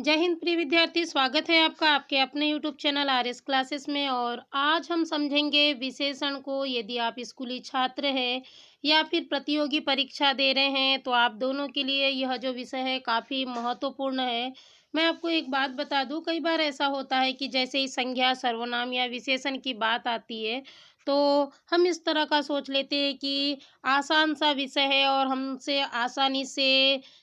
जय हिंद प्रिय विद्यार्थी, स्वागत है आपका आपके अपने यूट्यूब चैनल आरएस क्लासेस में। और आज हम समझेंगे विशेषण को। यदि आप स्कूली छात्र हैं या फिर प्रतियोगी परीक्षा दे रहे हैं तो आप दोनों के लिए यह जो विषय है काफ़ी महत्वपूर्ण है। मैं आपको एक बात बता दूं, कई बार ऐसा होता है कि जैसे ही संज्ञा सर्वनाम या विशेषण की बात आती है तो हम इस तरह का सोच लेते हैं कि आसान सा विषय है और हमसे आसानी से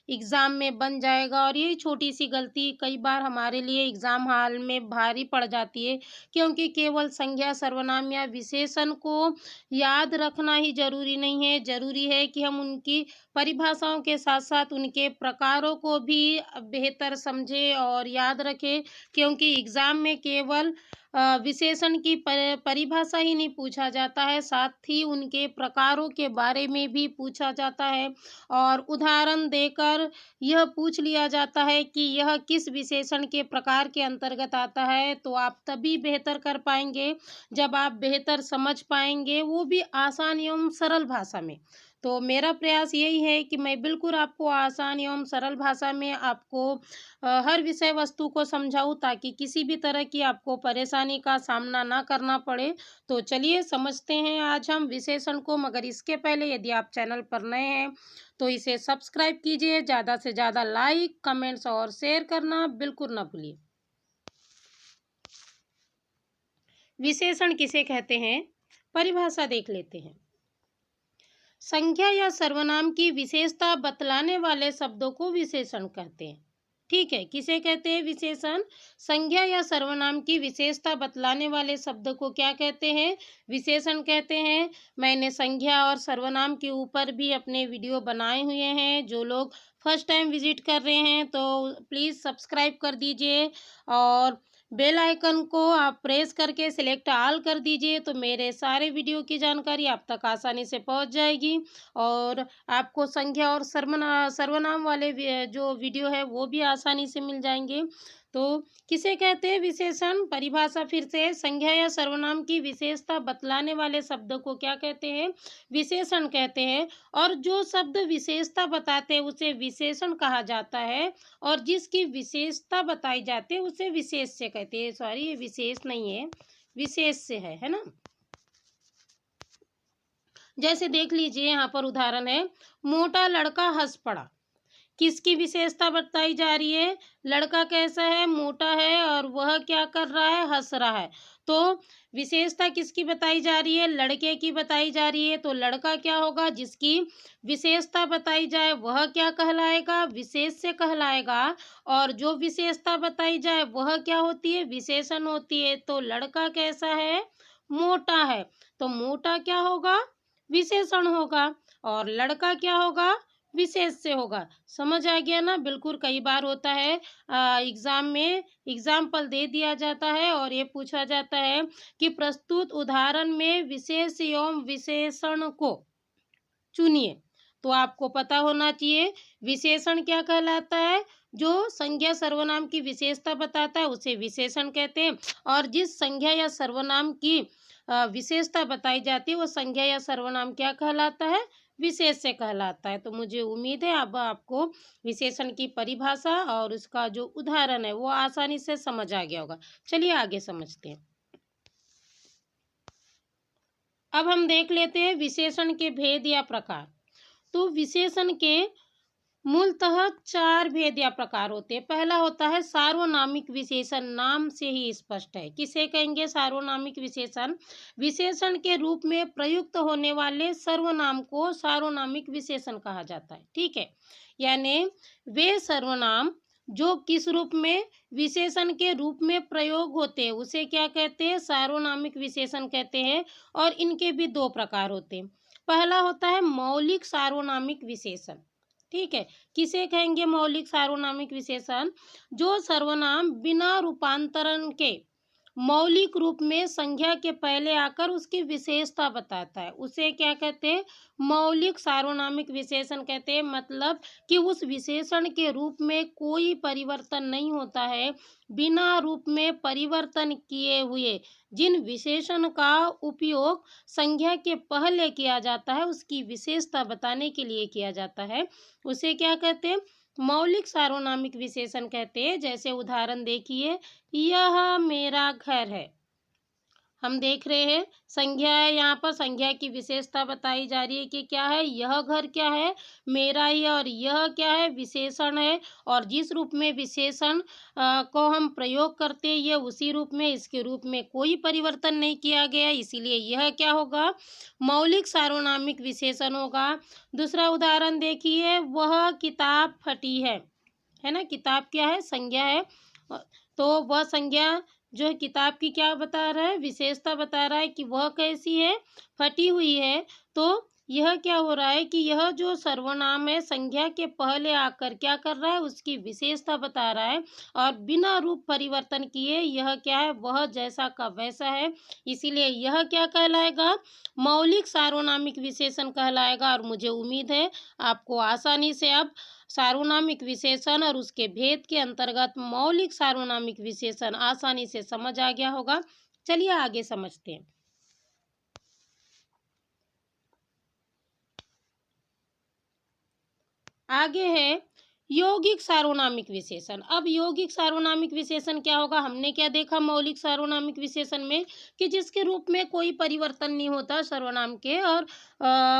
एग्ज़ाम में बन जाएगा। और ये छोटी सी गलती कई बार हमारे लिए एग्ज़ाम हॉल में भारी पड़ जाती है, क्योंकि केवल संज्ञा सर्वनाम या विशेषण को याद रखना ही ज़रूरी नहीं है। ज़रूरी है कि हम उनकी परिभाषाओं के साथ साथ उनके प्रकारों को भी बेहतर समझें और याद रखें, क्योंकि एग्ज़ाम में केवल विशेषण की परिभाषा ही नहीं पूछा जाता है, साथ ही उनके प्रकारों के बारे में भी पूछा जाता है। और उदाहरण देकर यह पूछ लिया जाता है कि यह किस विशेषण के प्रकार के अंतर्गत आता है, तो आप तभी बेहतर कर पाएंगे जब आप बेहतर समझ पाएंगे, वो भी आसान एवं सरल भाषा में। तो मेरा प्रयास यही है कि मैं बिल्कुल आपको आसान एवं सरल भाषा में आपको हर विषय वस्तु को समझाऊं, ताकि किसी भी तरह की आपको परेशानी का सामना ना करना पड़े। तो चलिए समझते हैं आज हम विशेषण को। मगर इसके पहले यदि आप चैनल पर नए हैं तो इसे सब्सक्राइब कीजिए, ज़्यादा से ज़्यादा लाइक कमेंट्स और शेयर करना बिल्कुल ना भूलिए। विशेषण किसे कहते हैं, परिभाषा देख लेते हैं। संख्या या सर्वनाम की विशेषता बतलाने वाले शब्दों को विशेषण कहते हैं। ठीक है, किसे कहते हैं विशेषण? संज्ञा या सर्वनाम की विशेषता बतलाने वाले शब्द को क्या कहते हैं? विशेषण कहते हैं। मैंने संज्ञा और सर्वनाम के ऊपर भी अपने वीडियो बनाए हुए हैं। जो लोग फर्स्ट टाइम विजिट कर रहे हैं तो प्लीज़ सब्सक्राइब कर दीजिए और बेल आइकन को आप प्रेस करके सिलेक्ट ऑल कर दीजिए, तो मेरे सारे वीडियो की जानकारी आप तक आसानी से पहुंच जाएगी। और आपको संख्या और सर्वनाम वाले जो वीडियो है वो भी आसानी से मिल जाएंगे। तो किसे कहते हैं विशेषण? परिभाषा फिर से, संज्ञा या सर्वनाम की विशेषता बतलाने वाले शब्द को क्या कहते हैं? विशेषण कहते हैं। और जो शब्द विशेषता बताते हैं उसे विशेषण कहा जाता है, और जिसकी विशेषता बताई जाती है उसे विशेष्य कहते हैं। सॉरी, ये विशेष नहीं है, विशेष्य है ना। जैसे देख लीजिए, यहाँ पर उदाहरण है, मोटा लड़का हंस पड़ा। किसकी विशेषता बताई जा रही है? लड़का कैसा है? मोटा है, और वह क्या कर रहा है? हंस रहा है। तो विशेषता किसकी बताई जा रही है? लड़के की बताई जा रही है। तो लड़का क्या होगा? जिसकी विशेषता बताई जाए वह क्या कहलाएगा? विशेष्य कहलाएगा। और जो विशेषता बताई जाए वह क्या होती है? विशेषण होती है। तो लड़का कैसा है? मोटा है। तो मोटा क्या होगा? विशेषण होगा। और लड़का क्या होगा? विशेष से होगा। समझ आ गया ना? बिल्कुल, कई बार होता है एग्जाम में एग्जाम्पल दे दिया जाता है और ये पूछा जाता है कि प्रस्तुत उदाहरण में विशेष एवं विशेषण को चुनिए। तो आपको पता होना चाहिए विशेषण क्या कहलाता है। जो संज्ञा सर्वनाम की विशेषता बताता है उसे विशेषण कहते हैं। और जिस संज्ञा या सर्वनाम की विशेषता बताई जाती है वो संज्ञा या सर्वनाम क्या कहलाता है? विशेष्य कहलाता है। तो मुझे उम्मीद है अब आपको विशेषण की परिभाषा और उसका जो उदाहरण है वो आसानी से समझ आ गया होगा। चलिए आगे समझते हैं। अब हम देख लेते हैं विशेषण के भेद या प्रकार। तो विशेषण के मूलतः 4 भेद या प्रकार होते हैं। पहला होता है सार्वनामिक विशेषण। नाम से ही स्पष्ट है। किसे कहेंगे सार्वनामिक विशेषण? विशेषण के रूप में प्रयुक्त होने वाले सर्वनाम को सार्वनामिक विशेषण कहा जाता है। ठीक है, यानी वे सर्वनाम जो किस रूप में? विशेषण के रूप में प्रयोग होते हैं उसे क्या कहते हैं? सार्वनामिक विशेषण कहते हैं। और इनके भी 2 प्रकार होते हैं। पहला होता है मौलिक सार्वनामिक विशेषण। ठीक है, किसे कहेंगे मौलिक सार्वनामिक विशेषण? जो सर्वनाम बिना रूपांतरण के मौलिक रूप में संज्ञा के पहले आकर उसकी विशेषता बताता है उसे क्या कहते हैं? मौलिक सार्वनामिक विशेषण कहते हैं। मतलब कि उस विशेषण के रूप में कोई परिवर्तन नहीं होता है। बिना रूप में परिवर्तन किए हुए जिन विशेषण का उपयोग संज्ञा के पहले किया जाता है उसकी विशेषता बताने के लिए किया जाता है उसे क्या कहते हैं? मौलिक सार्वनामिक विशेषण कहते हैं। जैसे उदाहरण देखिए, यह मेरा घर है। हम देख रहे हैं संज्ञा है, यहाँ पर संज्ञा की विशेषता बताई जा रही है कि क्या है, यह घर क्या है, मेरा ही है, और यह क्या है, विशेषण है। और जिस रूप में विशेषण को हम प्रयोग करते हैं, ये उसी रूप में, इसके रूप में कोई परिवर्तन नहीं किया गया, इसीलिए यह क्या होगा, मौलिक सार्वनामिक विशेषण होगा। दूसरा उदाहरण देखिए, वह किताब फटी है ना, किताब क्या है, संज्ञा है। अ, तो वह संज्ञा जो है किताब की क्या बता रहा है, विशेषता बता रहा है कि वह कैसी है, फटी हुई है। तो यह क्या हो रहा है कि यह जो सर्वनाम है संज्ञा के पहले आकर क्या कर रहा है, उसकी विशेषता बता रहा है, और बिना रूप परिवर्तन किए यह क्या है, वह जैसा का वैसा है, इसीलिए यह क्या कहलाएगा, मौलिक सार्वनामिक विशेषण कहलाएगा। और मुझे उम्मीद है आपको आसानी से अब सार्वनामिक विशेषण और उसके भेद के अंतर्गत मौलिक सार्वनामिक विशेषण आसानी से समझ आ गया होगा। चलिए आगे समझते हैं। आगे है यौगिक सार्वनामिक विशेषण। अब यौगिक सार्वनामिक विशेषण क्या होगा, हमने क्या देखा मौलिक सार्वनामिक विशेषण में कि जिसके रूप में कोई परिवर्तन नहीं होता सर्वनाम के, और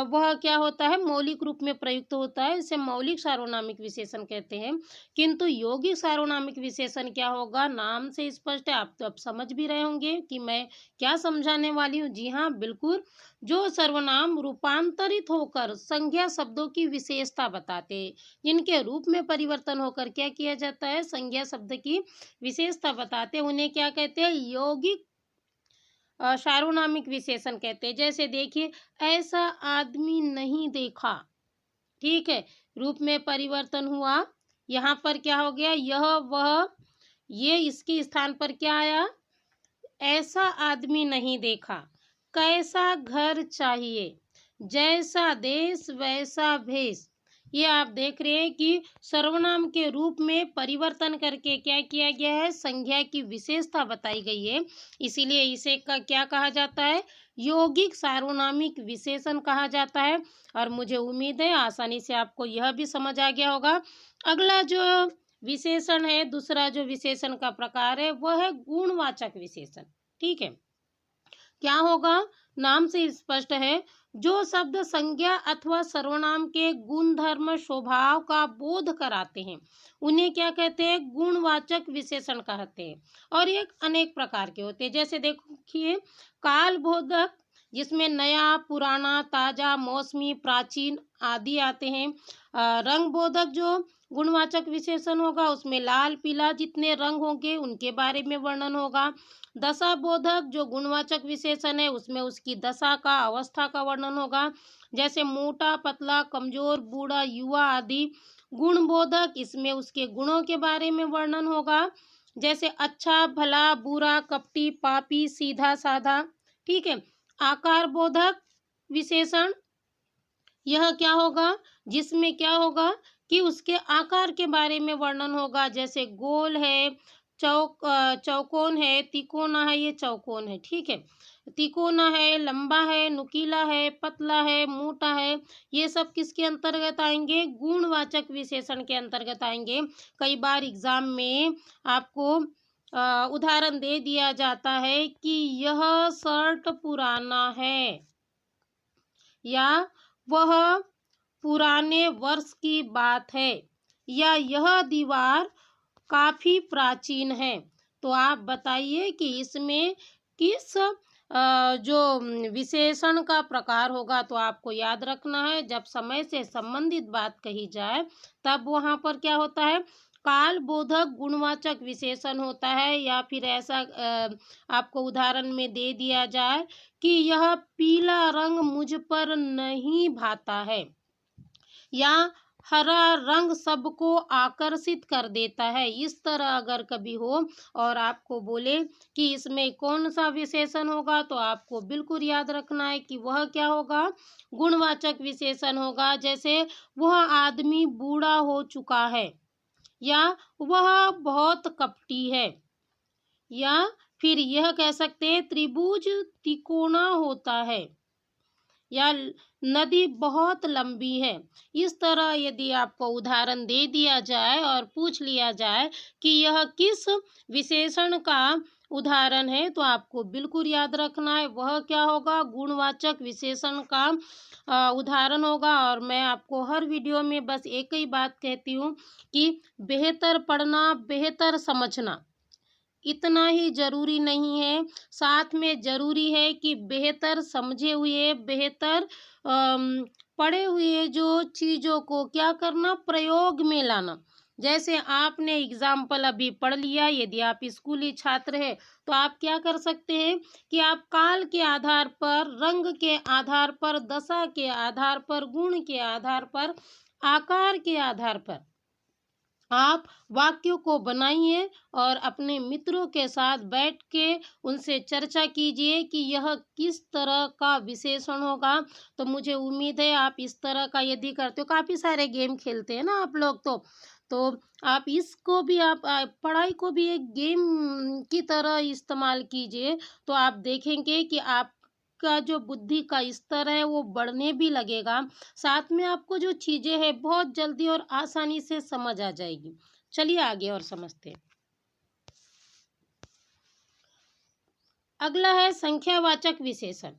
वह क्या होता है, मौलिक रूप में प्रयुक्त होता है, इसे मौलिक सार्वनामिक विशेषण कहते हैं। किंतु यौगिक सार्वनामिक विशेषण क्या होगा, नाम से स्पष्ट है, आप तो अब समझ भी रहे होंगे कि मैं क्या समझाने वाली हूँ। जी हाँ, बिल्कुल, जो सर्वनाम रूपांतरित होकर संज्ञा शब्दों की विशेषता बताते, जिनके रूप में परिवर्तन होकर क्या किया जाता है, संज्ञा शब्द की विशेषता बताते, उन्हें क्या कहते हैं, यौगिक सार्वनामिक विशेषण कहते हैं। जैसे देखिए, ऐसा आदमी नहीं देखा, ठीक है, रूप में परिवर्तन हुआ, यहाँ पर क्या हो गया, यह वह, ये इसके स्थान पर क्या आया, ऐसा आदमी नहीं देखा। कैसा घर चाहिए, जैसा देश वैसा भेष। ये आप देख रहे हैं कि सर्वनाम के रूप में परिवर्तन करके क्या किया गया है, संज्ञा की विशेषता बताई गई है, इसीलिए इसे क्या कहा जाता है, यौगिक सार्वनामिक विशेषण कहा जाता है। और मुझे उम्मीद है आसानी से आपको यह भी समझ आ गया होगा। अगला जो विशेषण है, दूसरा जो विशेषण का प्रकार है, वह है गुणवाचक विशेषण। ठीक है, क्या होगा, नाम से स्पष्ट है, जो शब्द संज्ञा अथवा सर्वनाम के गुण धर्म स्वभाव का बोध कराते हैं, उन्हें क्या कहते हैं, गुणवाचक विशेषण कहते हैं। और ये अनेक प्रकार के होते हैं। जैसे देखिए, काल बोधक, जिसमें नया, पुराना, ताजा, मौसमी, प्राचीन आदि आते हैं। रंग बोधक जो गुणवाचक विशेषण होगा, उसमें लाल, पीला जितने रंग होंगे उनके बारे में वर्णन होगा। दशा बोधक जो गुणवाचक विशेषण है, उसमें उसकी दशा का, अवस्था का वर्णन होगा। जैसे मोटा, पतला, कमजोर, बूढ़ा, युवा आदि। गुण बोधक, इसमें उसके गुणों के बारे में वर्णन होगा। जैसे अच्छा, भला, बुरा, कपटी, पापी, सीधा साधा। ठीक है। आकार बोधक विशेषण, यह क्या होगा, जिसमें क्या होगा कि उसके आकार के बारे में वर्णन होगा। जैसे गोल है, चौकोन है, तिकोना है, ये चौकोन है, ठीक है, तिकोना है, लंबा है, नुकीला है, पतला है, मोटा है, ये सब किसके अंतर्गत आएंगे, गुणवाचक विशेषण के अंतर्गत आएंगे। कई बार एग्जाम में आपको उदाहरण दे दिया जाता है कि यह शर्ट पुराना है, या वह पुराने वर्ष की बात है, या यह दीवार काफी प्राचीन है। तो आप बताइए कि इसमें किस जो विशेषण का प्रकार होगा। तो आपको याद रखना है, जब समय से संबंधित बात कही जाए तब वहां पर क्या होता है, काल बोधक गुणवाचक विशेषण होता है। या फिर ऐसा आपको उदाहरण में दे दिया जाए कि यह पीला रंग मुझ पर नहीं भाता है, या हरा रंग सबको आकर्षित कर देता है। इस तरह अगर कभी हो और आपको बोले कि इसमें कौन सा विशेषण होगा, तो आपको बिल्कुल याद रखना है कि वह क्या होगा, गुणवाचक विशेषण होगा। जैसे वह आदमी बूढ़ा हो चुका है, या वह बहुत कपटी है, या फिर यह कह सकते हैं त्रिभुज तिकोना होता है, या नदी बहुत लंबी है। इस तरह यदि आपको उदाहरण दे दिया जाए और पूछ लिया जाए कि यह किस विशेषण का उदाहरण है, तो आपको बिल्कुल याद रखना है वह क्या होगा, गुणवाचक विशेषण का उदाहरण होगा। और मैं आपको हर वीडियो में बस एक ही बात कहती हूँ कि बेहतर पढ़ना, बेहतर समझना इतना ही ज़रूरी नहीं है, साथ में ज़रूरी है कि बेहतर समझे हुए, बेहतर पढ़े हुए जो चीज़ों को क्या करना, प्रयोग में लाना। जैसे आपने एग्ज़ाम्पल अभी पढ़ लिया, यदि आप स्कूली छात्र हैं, तो आप क्या कर सकते हैं कि आप काल के आधार पर, रंग के आधार पर, दशा के आधार पर, गुण के आधार पर, आकार के आधार पर आप वाक्यों को बनाइए और अपने मित्रों के साथ बैठ के उनसे चर्चा कीजिए कि यह किस तरह का विशेषण होगा। तो मुझे उम्मीद है आप इस तरह का यदि करते हो, काफ़ी सारे गेम खेलते हैं ना आप लोग, तो आप इसको भी आप पढ़ाई को भी एक गेम की तरह इस्तेमाल कीजिए। तो आप देखेंगे कि आपका जो बुद्धि का स्तर है वो बढ़ने भी लगेगा। साथ में आपको जो चीज़ें हैं बहुत जल्दी और आसानी से समझ आ जाएगी। चलिए आगे और समझते हैं। अगला है संख्यावाचक विशेषण।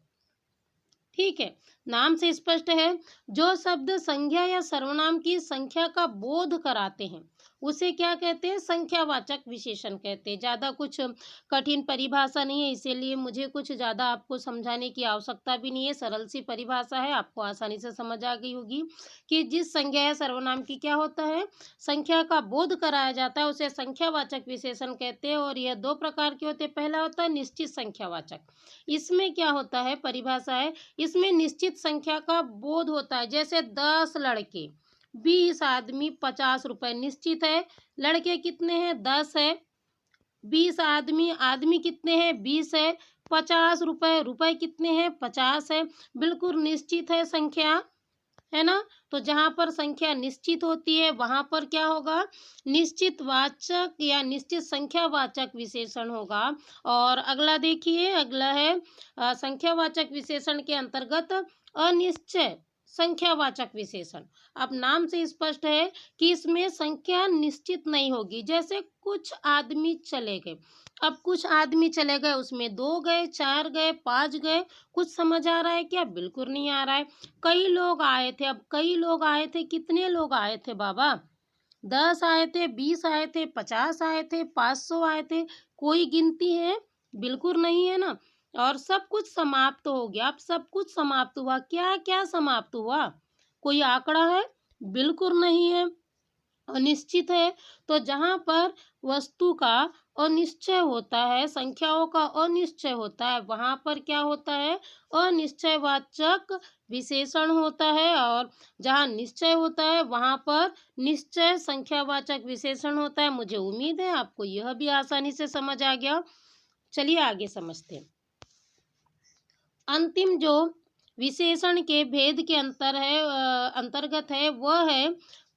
ठीक है, नाम से स्पष्ट है, जो शब्द संज्ञा या सर्वनाम की संख्या का बोध कराते हैं उसे क्या कहते हैं, संख्यावाचक विशेषण कहते हैं। ज़्यादा कुछ कठिन परिभाषा नहीं है, इसीलिए मुझे कुछ ज़्यादा आपको समझाने की आवश्यकता भी नहीं है, सरल सी परिभाषा है, आपको आसानी से समझ आ गई होगी कि जिस संज्ञा या सर्वनाम की क्या होता है, संख्या का बोध कराया जाता है उसे संख्यावाचक विशेषण कहते हैं। और यह दो प्रकार के होते हैं। पहला होता है निश्चित संख्यावाचक। इसमें क्या होता है, परिभाषा है, इसमें निश्चित संख्या का बोध होता है। जैसे 10 लड़के, 20 आदमी, 50 रुपए निश्चित है। लड़के कितने हैं, 10 है। 20 आदमी, आदमी कितने हैं, 20 है। 50 रुपए, रुपए कितने हैं, 50 है। बिल्कुल निश्चित है संख्या, है ना। तो जहां पर संख्या निश्चित होती है वहां पर क्या होगा, निश्चित वाचक या निश्चित संख्यावाचक विशेषण होगा। और अगला देखिए, अगला है संख्यावाचक विशेषण के अंतर्गत अनिश्चय संख्यावाचक विशेषण। अब नाम से स्पष्ट है कि इसमें संख्या निश्चित नहीं होगी। जैसे कुछ आदमी चले गए, अब कुछ आदमी चले गए, उसमें 2 गए, 4 गए, 5 गए, कुछ समझ आ रहा है क्या, बिल्कुल नहीं आ रहा है। कई लोग आए थे, अब कई लोग आए थे, कितने लोग आए थे बाबा, 10 आए थे, 20 आए थे, 50 आए थे, 500 आए थे, कोई गिनती है, बिल्कुल नहीं है ना। और सब कुछ समाप्त हो गया। अब सब कुछ समाप्त हुआ, क्या क्या समाप्त हुआ, कोई आंकड़ा है, बिल्कुल नहीं है, अनिश्चित है। तो जहां पर वस्तु का अनिश्चय होता है, संख्याओं का अनिश्चय होता है, वहां पर क्या होता है, अनिश्चयवाचक विशेषण होता है। और जहां निश्चय होता है वहां पर निश्चय संख्यावाचक विशेषण होता है। मुझे उम्मीद है आपको यह भी आसानी से समझ आ गया। चलिए आगे समझते हैं। अंतिम जो विशेषण के भेद के अंतर्गत है वह है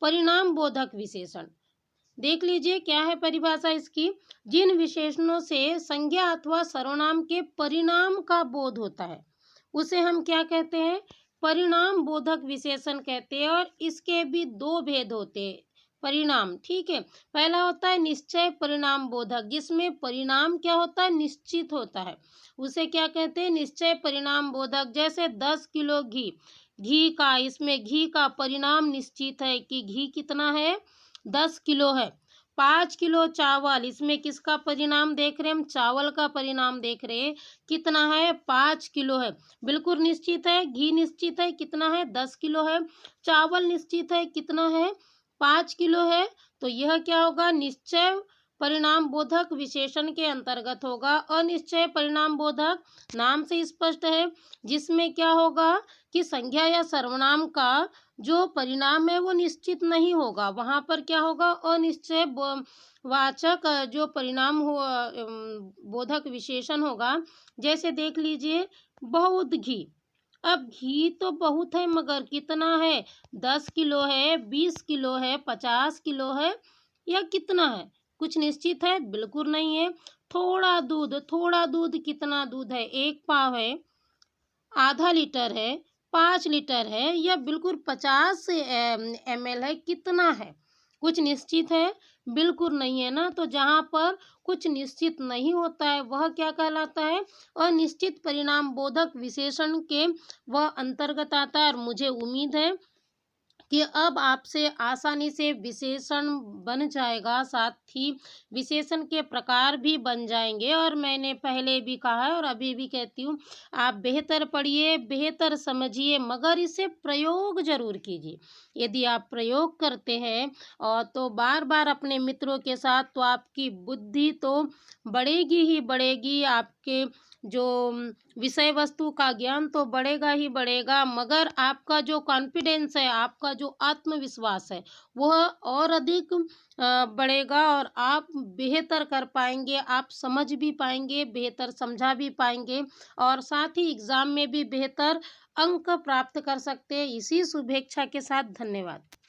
परिणाम बोधक विशेषण। देख लीजिए क्या है परिभाषा इसकी, जिन विशेषणों से संज्ञा अथवा सर्वनाम के परिणाम का बोध होता है उसे हम क्या कहते हैं, परिणाम बोधक विशेषण कहते हैं। और इसके भी दो भेद होते हैं, परिणाम, ठीक है। पहला होता है निश्चय परिणाम बोधक, जिसमें परिणाम क्या होता है, निश्चित होता है, उसे क्या कहते हैं, निश्चय परिणाम बोधक। जैसे 10 किलो घी, घी का, इसमें घी का परिणाम निश्चित है कि घी कितना है, 10 किलो है। 5 किलो चावल, इसमें किसका परिणाम देख रहे हैं हम, चावल का परिणाम देख रहे हैं, कितना है, 5 किलो है, बिल्कुल निश्चित है। घी निश्चित है, कितना है, 10 किलो है। चावल निश्चित है, कितना है, 5 किलो है। तो यह क्या होगा, निश्चय परिणाम बोधक विशेषण के अंतर्गत होगा। अनिश्चय परिणाम बोधक नाम से स्पष्ट है, जिसमें क्या होगा कि संज्ञा या सर्वनाम का जो परिणाम है वो निश्चित नहीं होगा, वहां पर क्या होगा, अनिश्चय वाचक जो परिणाम हो बोधक विशेषण होगा। जैसे देख लीजिए, बहुत घी, अब घी तो बहुत है मगर कितना है, 10 किलो है, 20 किलो है, 50 किलो है, या कितना है, कुछ निश्चित है, बिल्कुल नहीं है। थोड़ा दूध, थोड़ा दूध कितना दूध है, 1 पाव है, आधा लीटर है, 5 लीटर है या बिल्कुल 50 ml है, कितना है? कुछ निश्चित है? बिल्कुल नहीं है ना। तो जहाँ पर कुछ निश्चित नहीं होता है, वह क्या कहलाता है? अनिश्चित परिणाम बोधक विशेषण के वह अंतर्गत आता है। और मुझे उम्मीद है कि अब आपसे आसानी से विशेषण बन जाएगा, साथ ही विशेषण के प्रकार भी बन जाएँगे। और मैंने पहले भी कहा है और अभी भी कहती हूँ, आप बेहतर पढ़िए, बेहतर समझिए, मगर इसे प्रयोग ज़रूर कीजिए। यदि आप प्रयोग करते हैं और तो बार-बार अपने मित्रों के साथ, तो आपकी बुद्धि तो बढ़ेगी ही बढ़ेगी, आपके जो विषय वस्तु का ज्ञान तो बढ़ेगा ही बढ़ेगा, मगर आपका जो कॉन्फिडेंस है, आपका जो आत्मविश्वास है, वह और अधिक बढ़ेगा और आप बेहतर कर पाएँगे, आप समझ भी पाएँगे, बेहतर समझा भी पाएँगे और साथ ही एग्ज़ाम में भी बेहतर अंक प्राप्त कर सकते हैं। इसी शुभेच्छा के साथ धन्यवाद।